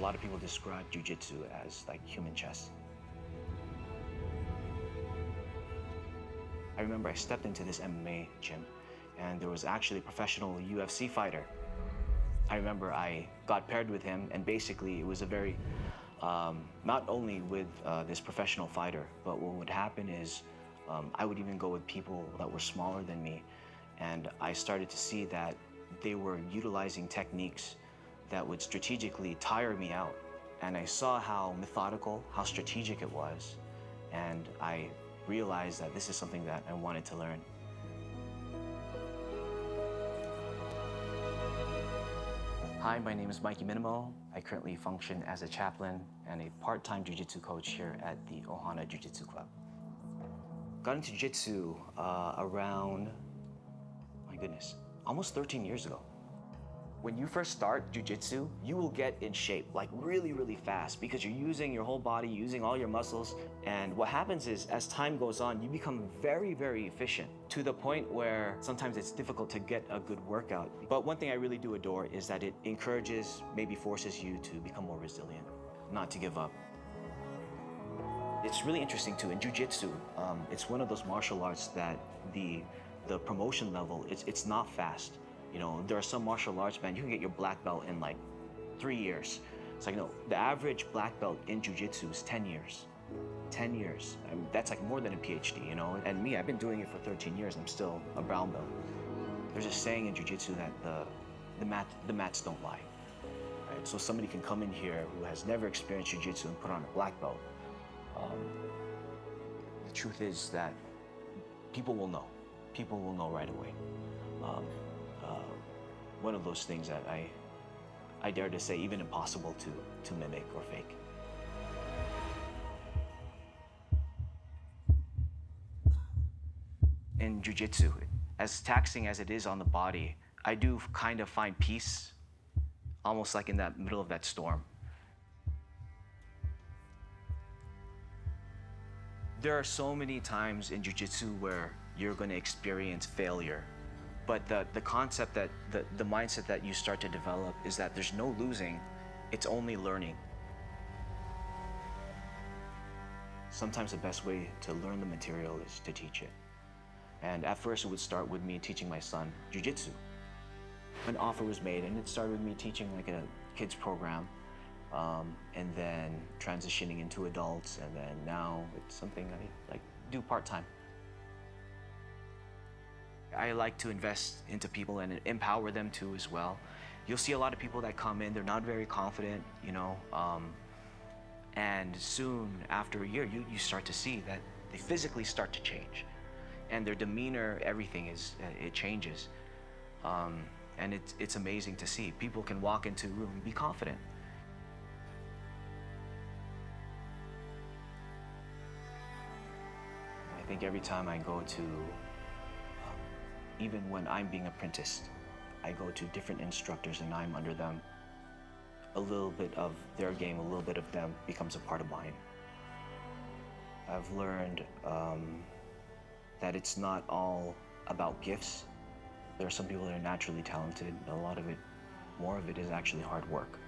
lot of people describe jiu-jitsu as like human chess. I remember I stepped into this MMA gym and there was actually a professional UFC fighter. I remember I got paired with him and basically it was a very, not only with this professional fighter, but what would happen is I would even go with people that were smaller than me, and I started to see that they were utilizing techniques that would strategically tire me out. And I saw how methodical, how strategic it was, and I realized that this is something that I wanted to learn. Hi, my name is Mikey Minimo. I currently function as a chaplain and a part-time jiu-jitsu coach here at the Ohana Jiu-Jitsu Club. Got into jiu-jitsu around, my goodness, almost 13 years ago. When you first start jiu-jitsu, you will get in shape like really, really fast because you're using your whole body, using all your muscles. And what happens is as time goes on, you become very, very efficient to the point where sometimes it's difficult to get a good workout. But one thing I really do adore is that it encourages, maybe forces you to become more resilient, not to give up. It's really interesting too, in jiu-jitsu, it's one of those martial arts that the promotion level, it's not fast. You know, there are some martial arts, man, you can get your black belt in like 3 years. It's like, no, the average black belt in jiu-jitsu is 10 years. 10 years. I mean, that's like more than a PhD, you know? And me, I've been doing it for 13 years. I'm still a brown belt. There's a saying in jiu-jitsu that the mats don't lie, right? So somebody can come in here who has never experienced jiu-jitsu and put on a black belt. The truth is that people will know. People will know right away. One of those things that I dare to say even impossible to mimic or fake. In jiu-jitsu, as taxing as it is on the body, I do kind of find peace, almost like in that middle of that storm. There are so many times in jiu-jitsu where you're going to experience failure. But the concept that, the mindset that you start to develop is that there's no losing, it's only learning. Sometimes the best way to learn the material is to teach it. And at first it would start with me teaching my son jiu-jitsu. An offer was made and it started with me teaching like a kids program, and then transitioning into adults, and then now it's something I like do part-time. I like to invest into people and empower them too as well. You'll see a lot of people that come in, they're not very confident, you know, and soon after a year, you start to see that they physically start to change. And their demeanor, everything it changes. And it's amazing to see. People can walk into a room and be confident. I think every time I go to, even when I'm being apprenticed, I go to different instructors and I'm under them. A little bit of their game, a little bit of them becomes a part of mine. I've learned that it's not all about gifts. There are some people that are naturally talented. A lot of it, more of it is actually hard work.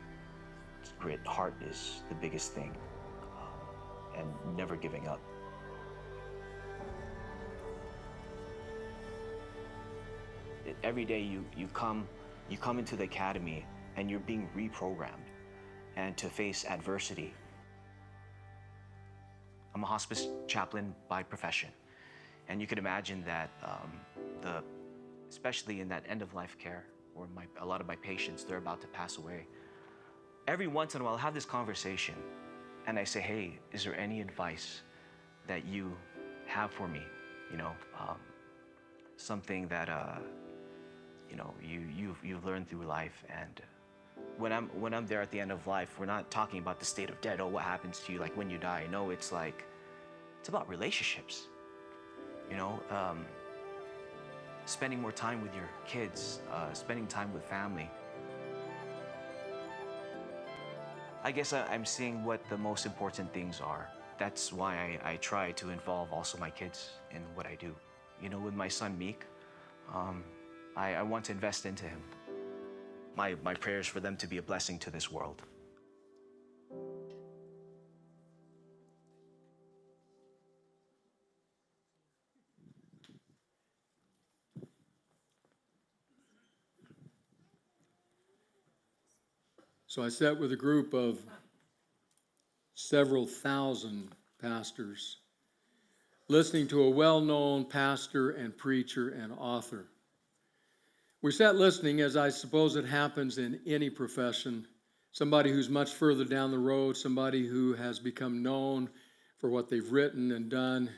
It's grit, heart is the biggest thing, and never giving up. Every day you come into the academy and you're being reprogrammed and to face adversity. I'm a hospice chaplain by profession, and you can imagine that especially in that end-of-life care, or a lot of my patients, they're about to pass away. Every once in a while, I'll have this conversation, and I say, hey, is there any advice that you have for me? You know, something that you know, you've learned through life. And when I'm there at the end of life, we're not talking about the state of death. Oh, what happens to you like when you die? No, it's about relationships. You know, spending more time with your kids, spending time with family. I guess I'm seeing what the most important things are. That's why I try to involve also my kids in what I do. You know, with my son Meek, I want to invest into him. My prayers for them to be a blessing to this world. So I sat with a group of several thousand pastors, listening to a well-known pastor and preacher and author. We sat listening, as I suppose it happens in any profession, somebody who's much further down the road, somebody who has become known for what they've written and done,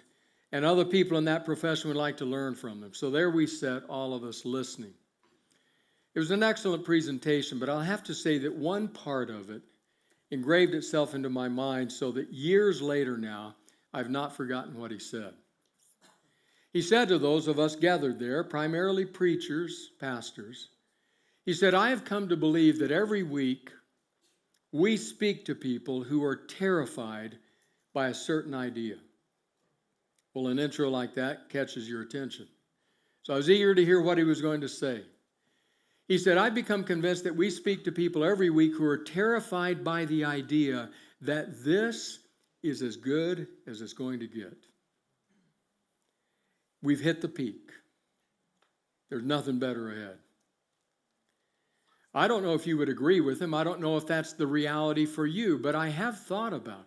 and other people in that profession would like to learn from them. So there we sat, all of us listening. It was an excellent presentation, but I'll have to say that one part of it engraved itself into my mind so that years later now, I've not forgotten what he said. He said to those of us gathered there, primarily preachers, pastors, he said, I have come to believe that every week we speak to people who are terrified by a certain idea. Well, an intro like that catches your attention. So I was eager to hear what he was going to say. He said, I've become convinced that we speak to people every week who are terrified by the idea that this is as good as it's going to get. We've hit the peak. There's nothing better ahead. I don't know if you would agree with him. I don't know if that's the reality for you, but I have thought about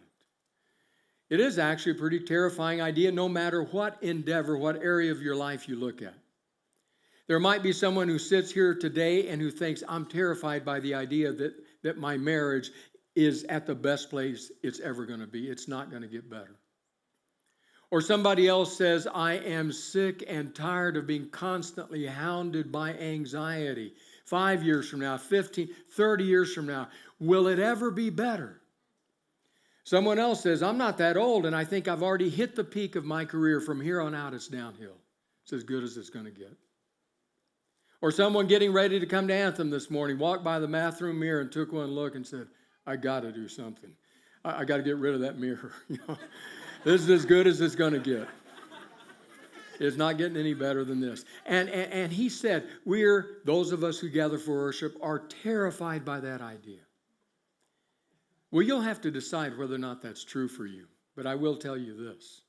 it. It is actually a pretty terrifying idea, no matter what endeavor, what area of your life you look at. There might be someone who sits here today and who thinks, I'm terrified by the idea that my marriage is at the best place it's ever going to be. It's not going to get better. Or somebody else says, I am sick and tired of being constantly hounded by anxiety. 5 years from now, 15, 30 years from now, will it ever be better? Someone else says, I'm not that old, and I think I've already hit the peak of my career. From here on out, it's downhill. It's as good as it's going to get. Or someone getting ready to come to Anthem this morning walked by the bathroom mirror and took one look and said, I got to do something. I got to get rid of that mirror. This is as good as it's going to get. It's not getting any better than this. And he said, those of us who gather for worship, are terrified by that idea. Well, you'll have to decide whether or not that's true for you. But I will tell you this.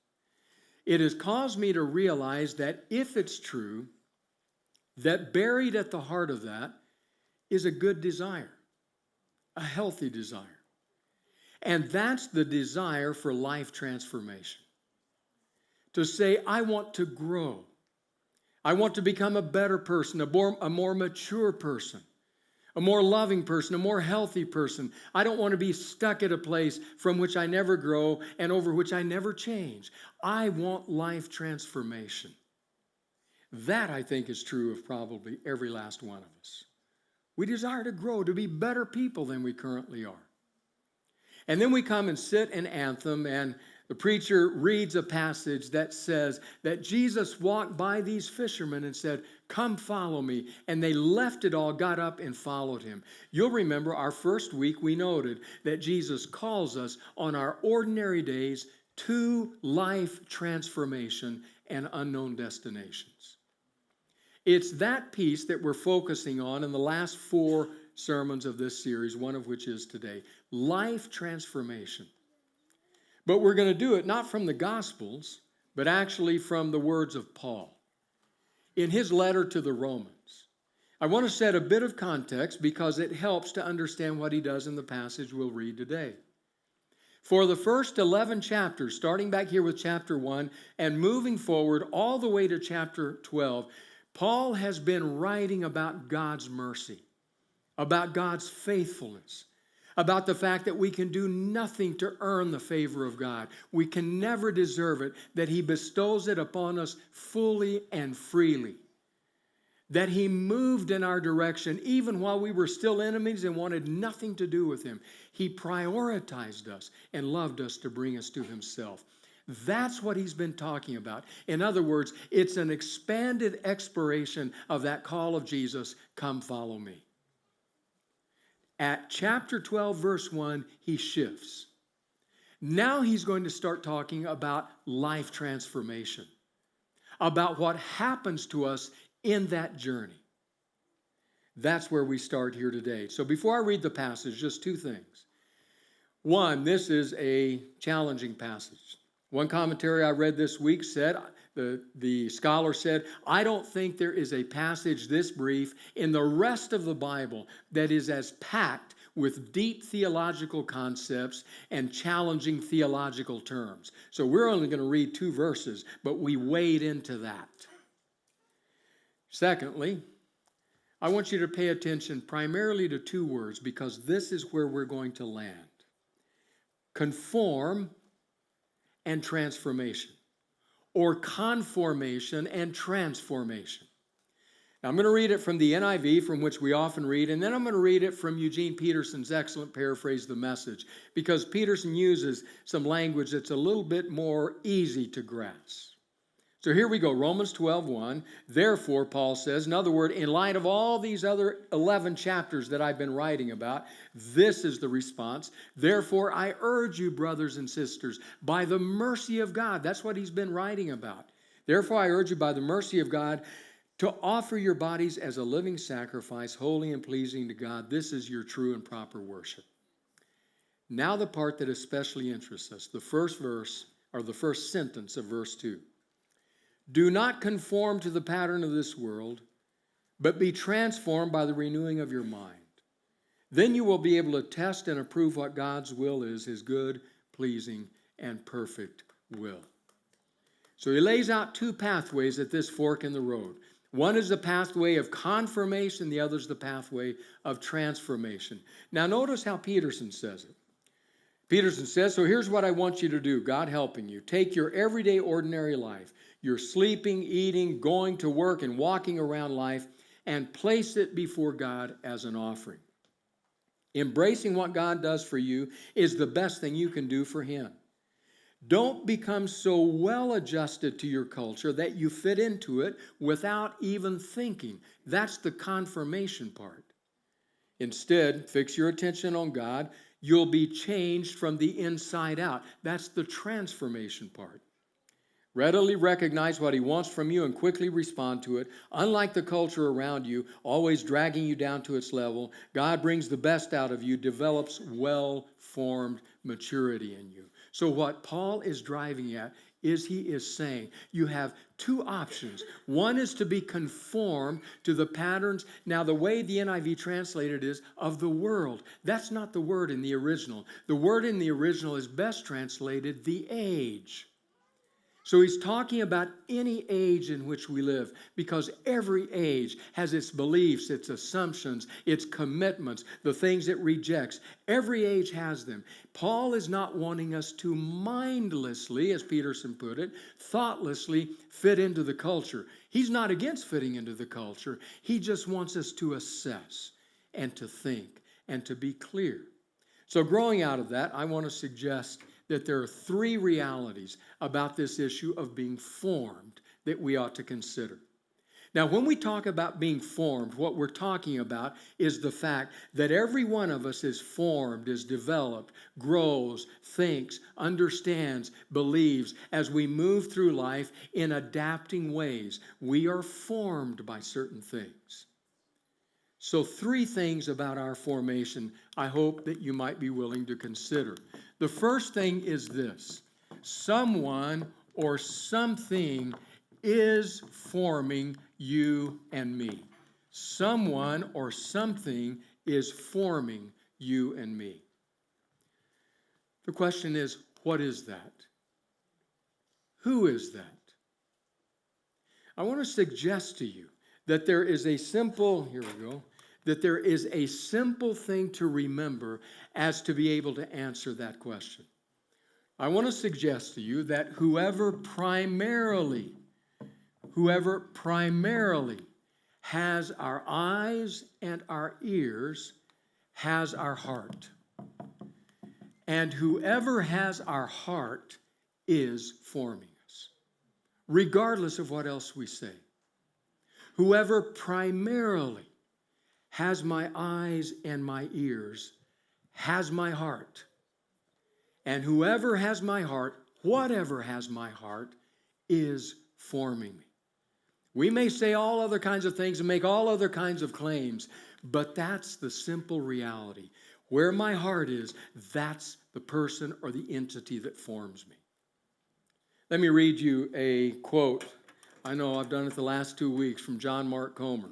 It has caused me to realize that if it's true, that buried at the heart of that is a good desire, a healthy desire. And that's the desire for life transformation. To say, I want to grow. I want to become a better person, a more mature person, a more loving person, a more healthy person. I don't want to be stuck at a place from which I never grow and over which I never change. I want life transformation. That, I think, is true of probably every last one of us. We desire to grow, to be better people than we currently are. And then we come and sit in Anthem, and the preacher reads a passage that says that Jesus walked by these fishermen and said, come follow me. And they left it all, got up, and followed him. You'll remember our first week we noted that Jesus calls us on our ordinary days to life transformation and unknown destinations. It's that piece that we're focusing on in the last 4 sermons of this series, one of which is today, life transformation. But we're going to do it not from the Gospels, but actually from the words of Paul in his letter to the Romans. I want to set a bit of context because it helps to understand what he does in the passage we'll read today. For the first 11 chapters, starting back here with chapter 1 and moving forward all the way to chapter 12, Paul has been writing about God's mercy, about God's faithfulness, about the fact that we can do nothing to earn the favor of God. We can never deserve it, that he bestows it upon us fully and freely. That he moved in our direction even while we were still enemies and wanted nothing to do with him. He prioritized us and loved us to bring us to himself. That's what he's been talking about. In other words, it's an expanded exploration of that call of Jesus, come follow me. At chapter 12, verse 1, he shifts. Now he's going to start talking about life transformation, about what happens to us in that journey. That's where we start here today. So before I read the passage, just 2 things. One, this is a challenging passage. One commentary I read this week said, the scholar said, I don't think there is a passage this brief in the rest of the Bible that is as packed with deep theological concepts and challenging theological terms. So we're only going to read 2 verses, but we wade into that. Secondly, I want you to pay attention primarily to 2 words because this is where we're going to land. Conform and transformation, or conformation and transformation. Now, I'm going to read it from the NIV, from which we often read, and then I'm going to read it from Eugene Peterson's excellent paraphrase, The Message, because Peterson uses some language that's a little bit more easy to grasp. So here we go, Romans 12:1. Therefore, Paul says, in other words, in light of all these other 11 chapters that I've been writing about, this is the response. Therefore, I urge you, brothers and sisters, by the mercy of God. That's what he's been writing about. Therefore, I urge you by the mercy of God to offer your bodies as a living sacrifice, holy and pleasing to God. This is your true and proper worship. Now the part that especially interests us, the first verse, or the first sentence of verse 2. Do not conform to the pattern of this world, but be transformed by the renewing of your mind. Then you will be able to test and approve what God's will is, his good, pleasing, and perfect will. So he lays out 2 pathways at this fork in the road. One is the pathway of confirmation, the other is the pathway of transformation. Now notice how Peterson says it. Peterson says, so here's what I want you to do, God helping you. Take your everyday ordinary life, your sleeping, eating, going to work, and walking around life, and place it before God as an offering. Embracing what God does for you is the best thing you can do for him. Don't become so well adjusted to your culture that you fit into it without even thinking. That's the confirmation part. Instead, fix your attention on God. You'll be changed from the inside out. That's the transformation part. Readily recognize what he wants from you and quickly respond to it. Unlike the culture around you, always dragging you down to its level, God brings the best out of you, develops well-formed maturity in you. So what Paul is driving at is he is saying you have 2 options. One is to be conformed to the patterns. Now, the way the NIV translated is of the world. That's not the word in the original. The word in the original is best translated the age. So he's talking about any age in which we live, because every age has its beliefs, its assumptions, its commitments, the things it rejects. Every age has them. Paul is not wanting us to mindlessly, as Peterson put it, thoughtlessly fit into the culture. He's not against fitting into the culture. He just wants us to assess and to think and to be clear. So growing out of that, I want to suggest that there are 3 realities about this issue of being formed that we ought to consider. Now, when we talk about being formed, what we're talking about is the fact that every one of us is formed, is developed, grows, thinks, understands, believes as we move through life in adapting ways. We are formed by certain things. So 3 things about our formation I hope that you might be willing to consider. The first thing is this: someone or something is forming you and me. Someone or something is forming you and me. The question is, what is that? Who is that? I want to suggest to you that there is a simple, that there is a simple thing to remember as to be able to answer that question. I want to suggest to you that whoever primarily has our eyes and our ears has our heart. And whoever has our heart is forming us, regardless of what else we say. Whoever primarily has my eyes and my ears has my heart. And whoever has my heart, whatever has my heart, is forming me. We may say all other kinds of things and make all other kinds of claims, but that's the simple reality. Where my heart is, that's the person or the entity that forms me. Let me read you a quote. I know I've done it the last 2 weeks from John Mark Comer.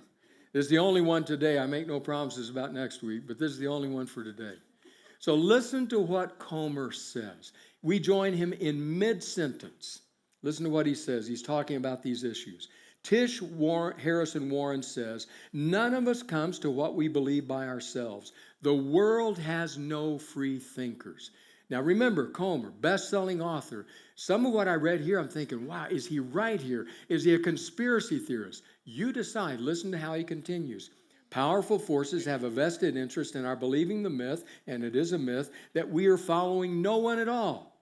This is the only one today. I make no promises about next week, but this is the only one for today. So listen to what Comer says. We join him in mid-sentence. Listen to what he says. He's talking about these issues. Tish Harrison Warren says, none of us comes to what we believe by ourselves. The world has no free thinkers. Now remember, Comer, best-selling author. Some of what I read here, I'm thinking, wow, is he right here? Is he a conspiracy theorist? You decide. Listen to how he continues. Powerful forces have a vested interest in our believing the myth, and it is a myth, that we are following no one at all.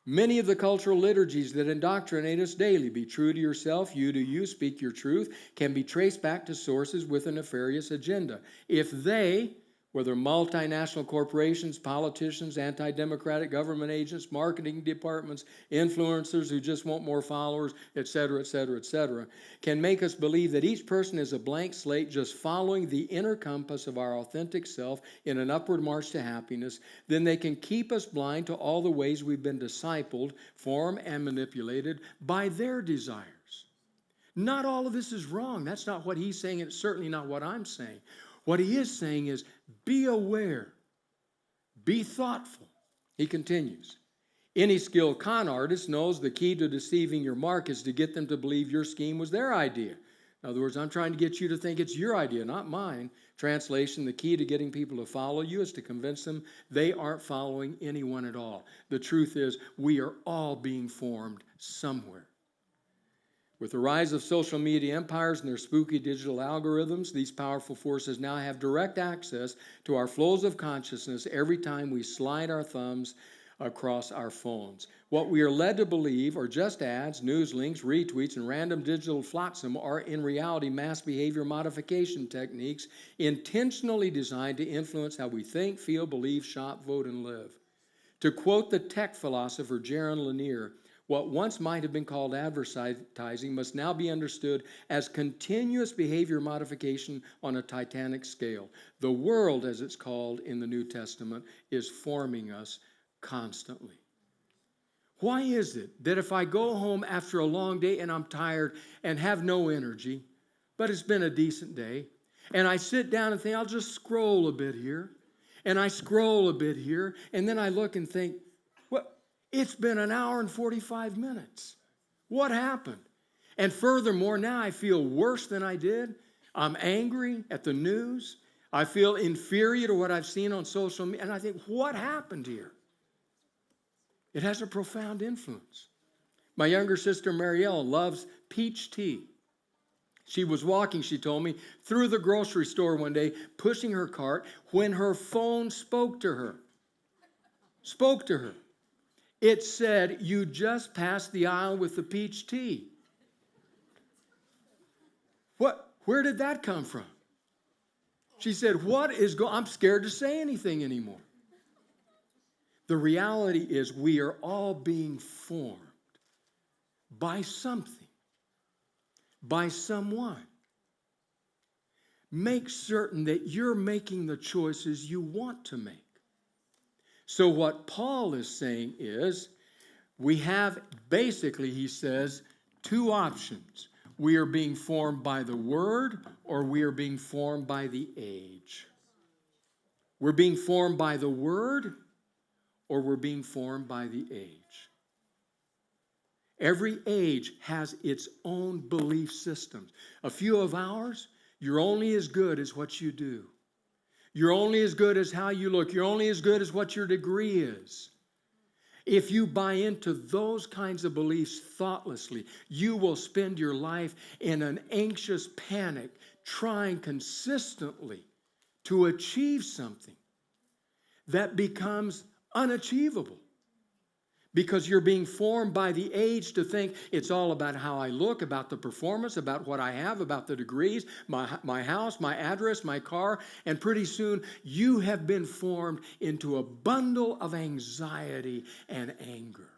Many of the cultural liturgies that indoctrinate us daily, be true to yourself, you to you, speak your truth, can be traced back to sources with a nefarious agenda. If they, whether multinational corporations, politicians, anti-democratic government agents, marketing departments, influencers who just want more followers, etc., can make us believe that each person is a blank slate just following the inner compass of our authentic self in an upward march to happiness, then they can keep us blind to all the ways we've been discipled, formed, and manipulated by their desires. Not all of this is wrong. That's not what he's saying. It's certainly not what I'm saying. What he is saying is, be aware, be thoughtful. He continues, any skilled con artist knows the key to deceiving your mark is to get them to believe your scheme was their idea. In other words, I'm trying to get you to think it's your idea, not mine. Translation, the key to getting people to follow you is to convince them they aren't following anyone at all. The truth is, we are all being formed somewhere. With the rise of social media empires and their spooky digital algorithms, these powerful forces now have direct access to our flows of consciousness every time we slide our thumbs across our phones. What we are led to believe are just ads, news links, retweets, and random digital flotsam are in reality mass behavior modification techniques intentionally designed to influence how we think, feel, believe, shop, vote, and live. To quote the tech philosopher Jaron Lanier, what once might have been called advertising must now be understood as continuous behavior modification on a titanic scale. The world, as it's called in the New Testament, is forming us constantly. Why is it that if I go home after a long day and I'm tired and have no energy, but it's been a decent day, and I sit down and think, I'll just scroll a bit here, and I scroll a bit here, and then I look and think, it's been an hour and 45 minutes. What happened? And furthermore, now I feel worse than I did. I'm angry at the news. I feel inferior to what I've seen on social media. And I think, what happened here? It has a profound influence. My younger sister, Marielle, loves peach tea. She was walking, she told me, through the grocery store one day, pushing her cart, when her phone spoke to her. It said, you just passed the aisle with the peach tea. Where did that come from? She said, I'm scared to say anything anymore. The reality is we are all being formed by something, by someone. Make certain that you're making the choices you want to make. So what Paul is saying is, we have basically, he says, two options. We are being formed by the word, or we are being formed by the age. We're being formed by the word, or we're being formed by the age. Every age has its own belief systems. A few of ours, you're only as good as what you do. You're only as good as how you look. You're only as good as what your degree is. If you buy into those kinds of beliefs thoughtlessly, you will spend your life in an anxious panic, trying consistently to achieve something that becomes unachievable. Because you're being formed by the age to think it's all about how I look, about the performance, about what I have, about the degrees, my house, my address, my car, and pretty soon you have been formed into a bundle of anxiety and anger.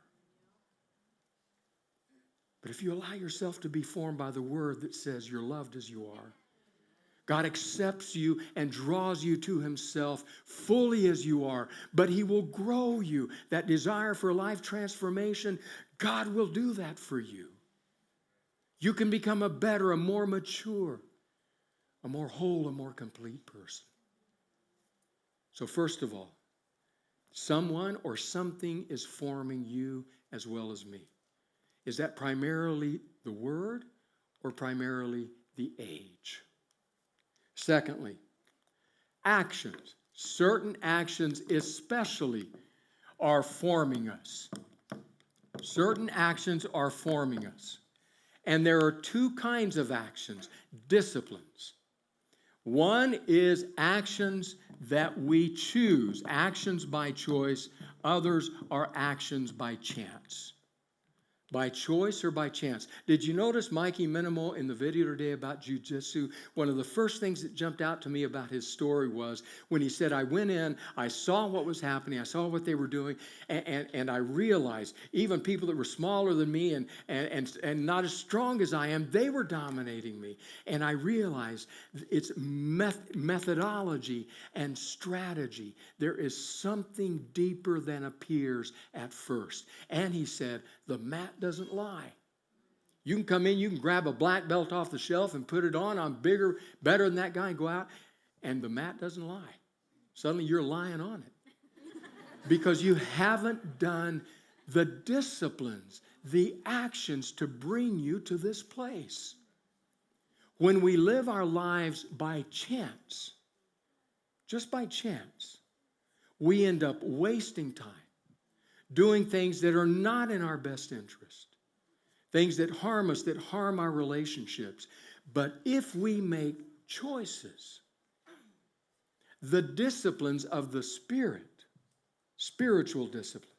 But if you allow yourself to be formed by the word that says you're loved as you are, God accepts you and draws you to himself fully as you are, but he will grow you. That desire for life transformation, God will do that for you. You can become a better, a more mature, a more whole, a more complete person. So first of all, someone or something is forming you as well as me. Is that primarily the word or primarily the age? Secondly, actions. Certain actions especially are forming us. Certain actions are forming us. And there are two kinds of actions, disciplines. One is actions that we choose, actions by choice. Others are actions by chance. By choice or by chance. Did you notice Mikey Minimal in the video today about jiu-jitsu? One of the first things that jumped out to me about his story was when he said, I went in, I saw what was happening, I saw what they were doing, and I realized even people that were smaller than me and not as strong as I am, they were dominating me. And I realized it's methodology and strategy. There is something deeper than appears at first. And he said, the mat doesn't lie. You can come in, you can grab a black belt off the shelf and put it on. I'm bigger, better than that guy, and go out, and the mat doesn't lie. Suddenly you're lying on it because you haven't done the disciplines, the actions to bring you to this place. When we live our lives by chance, just by chance, we end up wasting time, doing things that are not in our best interest, things that harm us, that harm our relationships. But if we make choices, the disciplines of the Spirit, spiritual disciplines,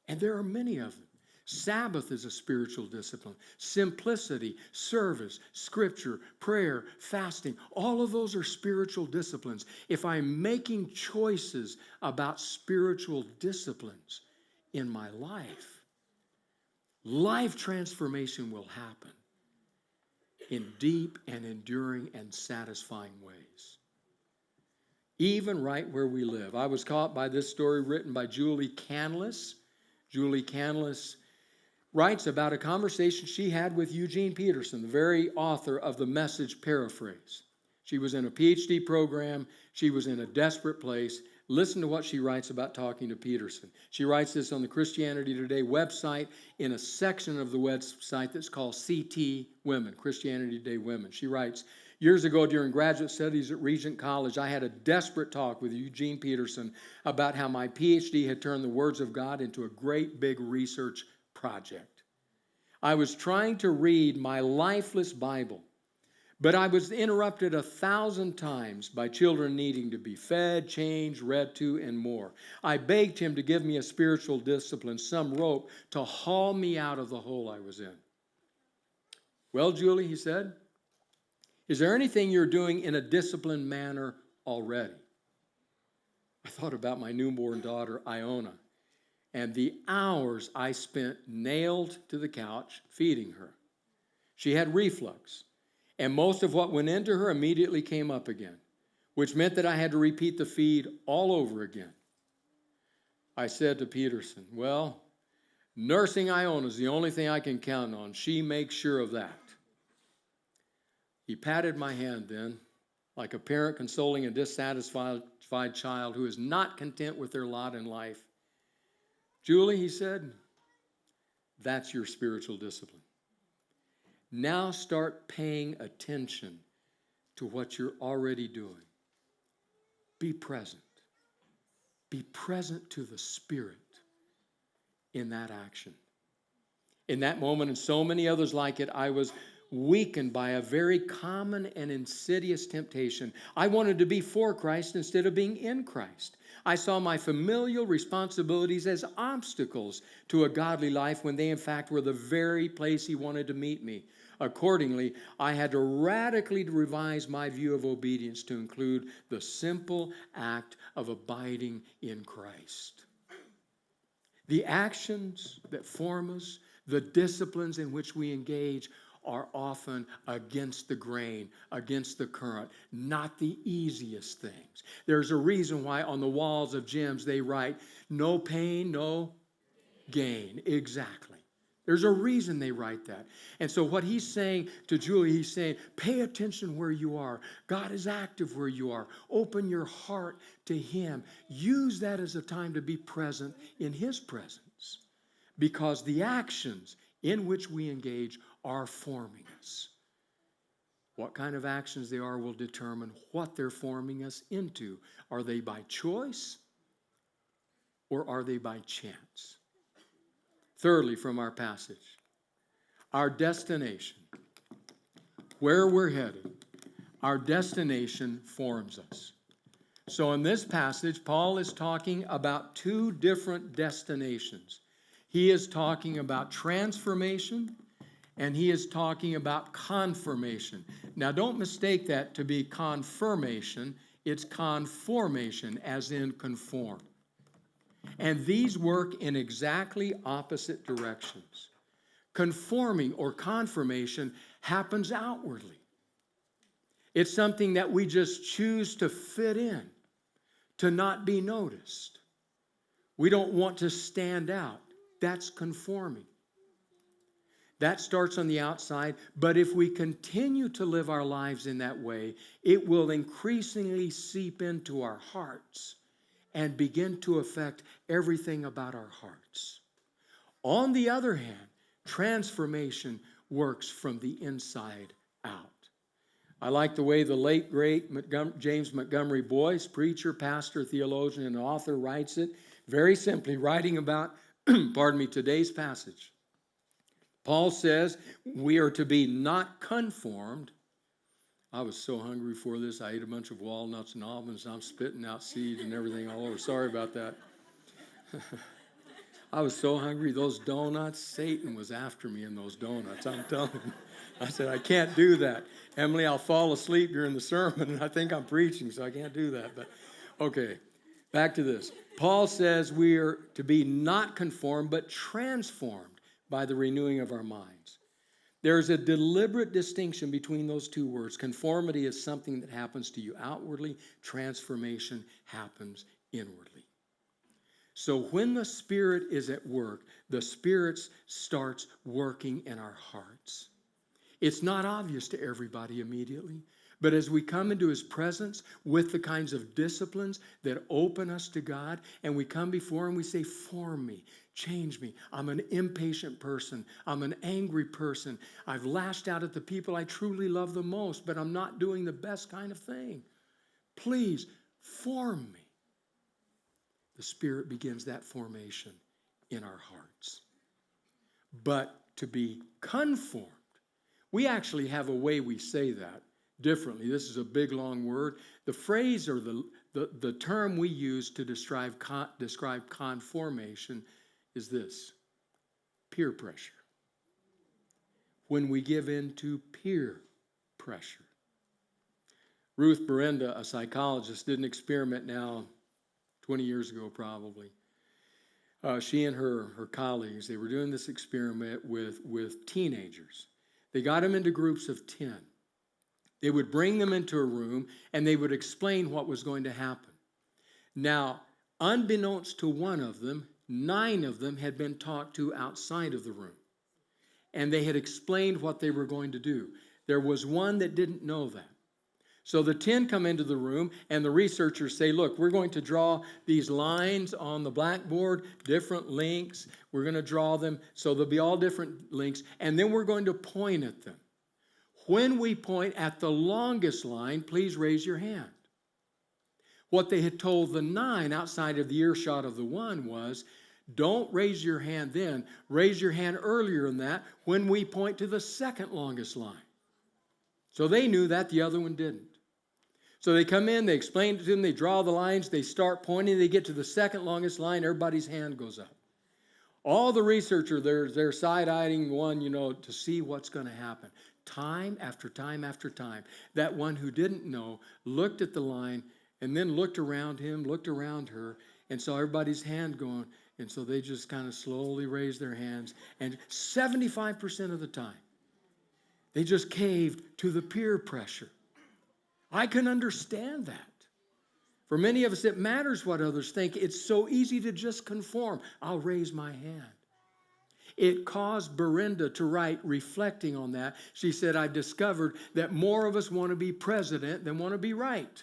and there are many of them. Sabbath is a spiritual discipline. Simplicity, service, scripture, prayer, fasting, all of those are spiritual disciplines. If I'm making choices about spiritual disciplines in my life, life transformation will happen in deep and enduring and satisfying ways. Even right where we live. I was caught by this story written by Julie Canlis. Julie Canlis writes about a conversation she had with Eugene Peterson, the very author of the Message paraphrase. She was in a PhD program. She was in a desperate place. Listen to what she writes about talking to Peterson. She writes this on the Christianity Today website in a section of the website that's called CT Women, Christianity Today Women. She writes, years ago during graduate studies at Regent College, I had a desperate talk with Eugene Peterson about how my PhD had turned the words of God into a great big research project. I was trying to read my lifeless Bible, but I was interrupted 1,000 times by children needing to be fed, changed, read to, and more. I begged him to give me a spiritual discipline, some rope to haul me out of the hole I was in. Well, Julie, he said, is there anything you're doing in a disciplined manner already? I thought about my newborn daughter, Iona, and the hours I spent nailed to the couch feeding her. She had reflux, and most of what went into her immediately came up again, which meant that I had to repeat the feed all over again. I said to Peterson, well, nursing Iona is the only thing I can count on. She makes sure of that. He patted my hand then, like a parent consoling a dissatisfied child who is not content with their lot in life. Julie, he said, that's your spiritual discipline. Now start paying attention to what you're already doing. Be present. Be present to the Spirit in that action. In that moment and so many others like it, I was weakened by a very common and insidious temptation. I wanted to be for Christ instead of being in Christ. I saw my familial responsibilities as obstacles to a godly life when they in fact were the very place he wanted to meet me. Accordingly, I had to radically revise my view of obedience to include the simple act of abiding in Christ. The actions that form us, the disciplines in which we engage are often against the grain, against the current, not the easiest things. There's a reason why on the walls of gyms they write, no pain, no gain. Exactly. There's a reason they write that. And so what he's saying to Julie, he's saying, pay attention where you are. God is active where you are. Open your heart to him. Use that as a time to be present in his presence, because the actions in which we engage are forming us. What kind of actions they are will determine what they're forming us into. Are they by choice or are they by chance? Thirdly, from our passage, our destination, where we're headed, our destination forms us. So in this passage, Paul is talking about two different destinations. He is talking about transformation, and he is talking about confirmation. Now, don't mistake that to be confirmation. It's conformation, as in conform. And these work in exactly opposite directions. Conforming or confirmation happens outwardly. It's something that we just choose to fit in, to not be noticed. We don't want to stand out. That's conforming. That starts on the outside, but if we continue to live our lives in that way, it will increasingly seep into our hearts and begin to affect everything about our hearts. On the other hand, transformation works from the inside out. I like the way the late, great James Montgomery Boyce, preacher, pastor, theologian, and author, writes it very simply, writing about, today's passage. Paul says we are to be not conformed. I was so hungry for this. I ate a bunch of walnuts and almonds. I'm spitting out seeds and everything all over. Sorry about that. I was so hungry. Those donuts, Satan was after me in those donuts. I'm telling you. I said, I can't do that. Emily, I'll fall asleep during the sermon, and I think I'm preaching, so I can't do that. But okay, back to this. Paul says we are to be not conformed, but transformed by the renewing of our minds. There's a deliberate distinction between those two words. Conformity is something that happens to you outwardly. Transformation happens inwardly. So when the Spirit is at work, the Spirit starts working in our hearts. It's not obvious to everybody immediately, but as we come into his presence with the kinds of disciplines that open us to God, and we come before him, we say, form me, change me. I'm an impatient person. I'm an angry person. I've lashed out at the people I truly love the most, but I'm not doing the best kind of thing. Please form me. The Spirit begins that formation in our hearts. But to be conformed, we actually have a way we say that differently. This is a big, long word. The phrase or the term we use to describe conformation is this: peer pressure. When we give in to peer pressure. Ruth Berenda, a psychologist, did an experiment now 20 years ago probably. She and her colleagues, they were doing this experiment with teenagers. They got them into groups of 10. They would bring them into a room and they would explain what was going to happen. Now, unbeknownst to one of them, 9 of them had been talked to outside of the room. And they had explained what they were going to do. There was one that didn't know that. So the 10 come into the room, and the researchers say, look, we're going to draw these lines on the blackboard, different links. We're going to draw them, so they'll be all different links, and then we're going to point at them. When we point at the longest line, please raise your hand. What they had told the 9 outside of the earshot of the 1 was, don't raise your hand then. Raise your hand earlier than that when we point to the second longest line. So they knew that, the other one didn't. So they come in, they explain it to them, they draw the lines, they start pointing, they get to the second longest line, everybody's hand goes up. All the researchers, they're side-eyeing one, to see what's going to happen. Time after time after time, that one who didn't know looked at the line and then looked around him, looked around her, and saw everybody's hand going, and so they just kind of slowly raised their hands, and 75% of the time, they just caved to the peer pressure. I can understand that. For many of us, it matters what others think. It's so easy to just conform. I'll raise my hand. It caused Berenda to write, reflecting on that. She said, I've discovered that more of us want to be president than want to be right.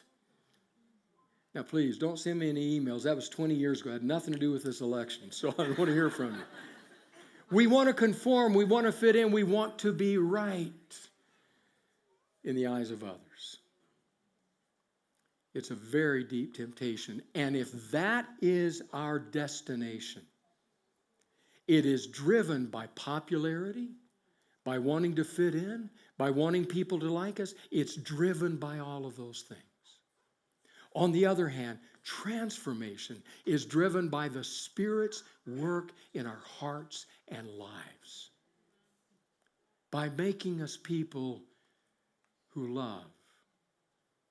Now, please, don't send me any emails. That was 20 years ago. It had nothing to do with this election, so I don't want to hear from you. We want to conform. We want to fit in. We want to be right in the eyes of others. It's a very deep temptation. And if that is our destination, it is driven by popularity, by wanting to fit in, by wanting people to like us. It's driven by all of those things. On the other hand, transformation is driven by the Spirit's work in our hearts and lives, by making us people who love,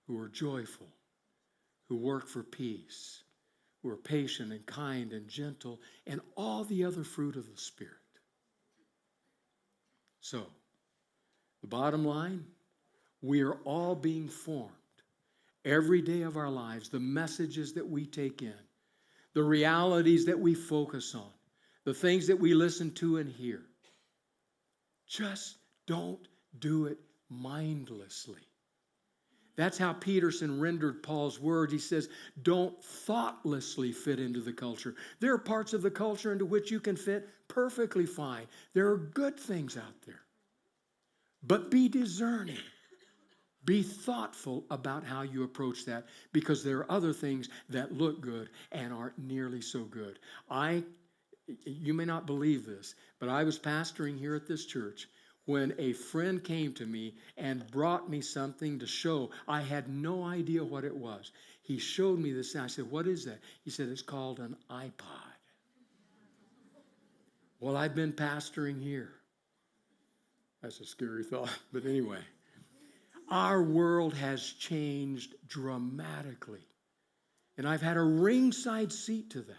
who are joyful, who work for peace, who are patient and kind and gentle, and all the other fruit of the Spirit. So, the bottom line, we are all being formed every day of our lives, the messages that we take in, the realities that we focus on, the things that we listen to and hear. Just don't do it mindlessly. That's how Peterson rendered Paul's words. He says, don't thoughtlessly fit into the culture. There are parts of the culture into which you can fit perfectly fine. There are good things out there. But be discerning. Be thoughtful about how you approach that, because there are other things that look good and aren't nearly so good. You may not believe this, but I was pastoring here at this church when a friend came to me and brought me something to show. I had no idea what it was. He showed me this, and I said, what is that? He said, it's called an iPod. Well, I've been pastoring here. That's a scary thought, but anyway. Our world has changed dramatically. And I've had a ringside seat to that.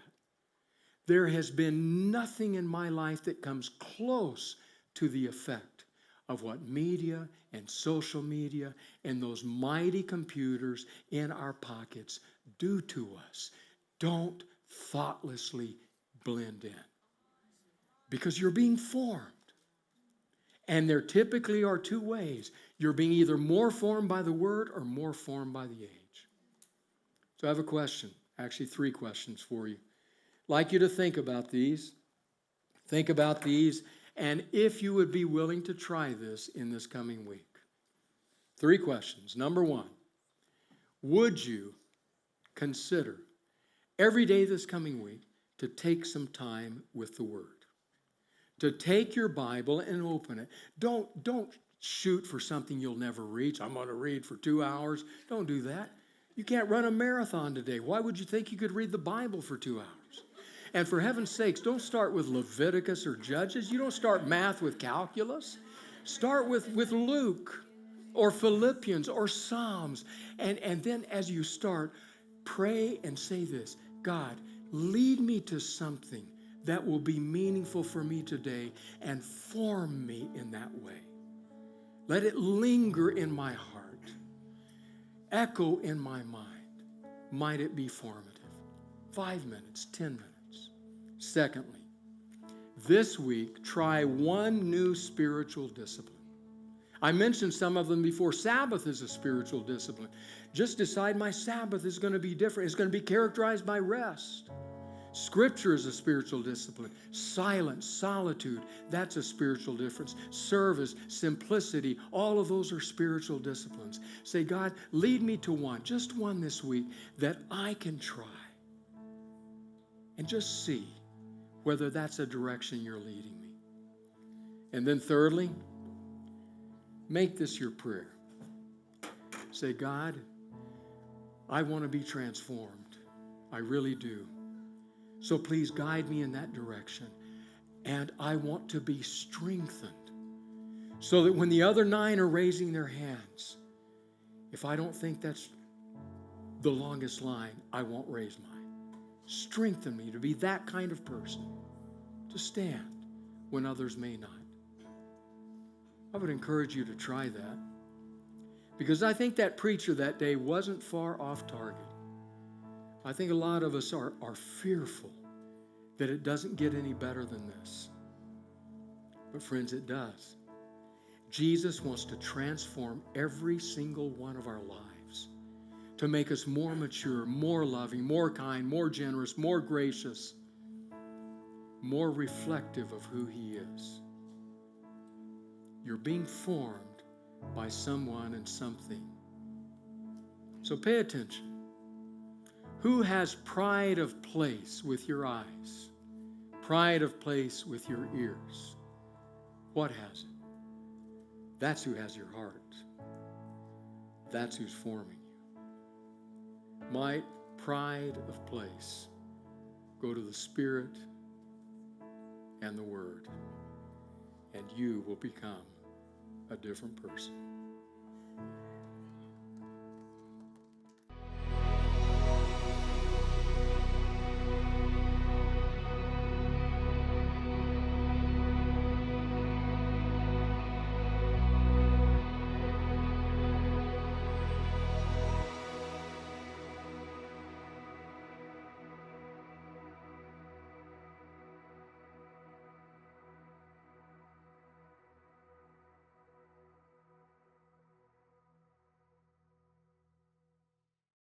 There has been nothing in my life that comes close to the effect of what media and social media and those mighty computers in our pockets do to us. Don't thoughtlessly blend in, because you're being formed. And there typically are two ways. You're being either more formed by the Word or more formed by the age. So I have a question, actually 3 questions for you. I'd like you to think about these. Think about these, and if you would be willing to try this in this coming week. 3 questions. Number 1, would you consider every day this coming week to take some time with the Word? To take your Bible and open it. Don't shoot for something you'll never reach. I'm going to read for 2 hours. Don't do that. You can't run a marathon today. Why would you think you could read the Bible for 2 hours? And for heaven's sakes, don't start with Leviticus or Judges. You don't start math with calculus. Start with Luke or Philippians or Psalms. And then as you start, pray and say this: God, lead me to something that will be meaningful for me today and form me in that way. Let it linger in my heart, echo in my mind. Might it be formative? 5 minutes, 10 minutes. Secondly, this week, try one new spiritual discipline. I mentioned some of them before. Sabbath is a spiritual discipline. Just decide my Sabbath is going to be different. It's going to be characterized by rest. Scripture is a spiritual discipline. Silence, solitude, that's a spiritual difference. Service, simplicity, all of those are spiritual disciplines. Say, God, lead me to one, just one this week that I can try. And just see whether that's a direction you're leading me. And then thirdly, make this your prayer. Say, God, I want to be transformed. I really do. So please guide me in that direction. And I want to be strengthened so that when the other 9 are raising their hands, if I don't think that's the longest line, I won't raise mine. Strengthen me to be that kind of person, to stand when others may not. I would encourage you to try that, because I think that preacher that day wasn't far off target. I think a lot of us are fearful that it doesn't get any better than this. But friends, it does. Jesus wants to transform every single one of our lives to make us more mature, more loving, more kind, more generous, more gracious, more reflective of who He is. You're being formed by someone and something. So pay attention. Who has pride of place with your eyes? Pride of place with your ears? What has it? That's who has your heart. That's who's forming you. Might pride of place go to the Spirit and the Word, and you will become a different person.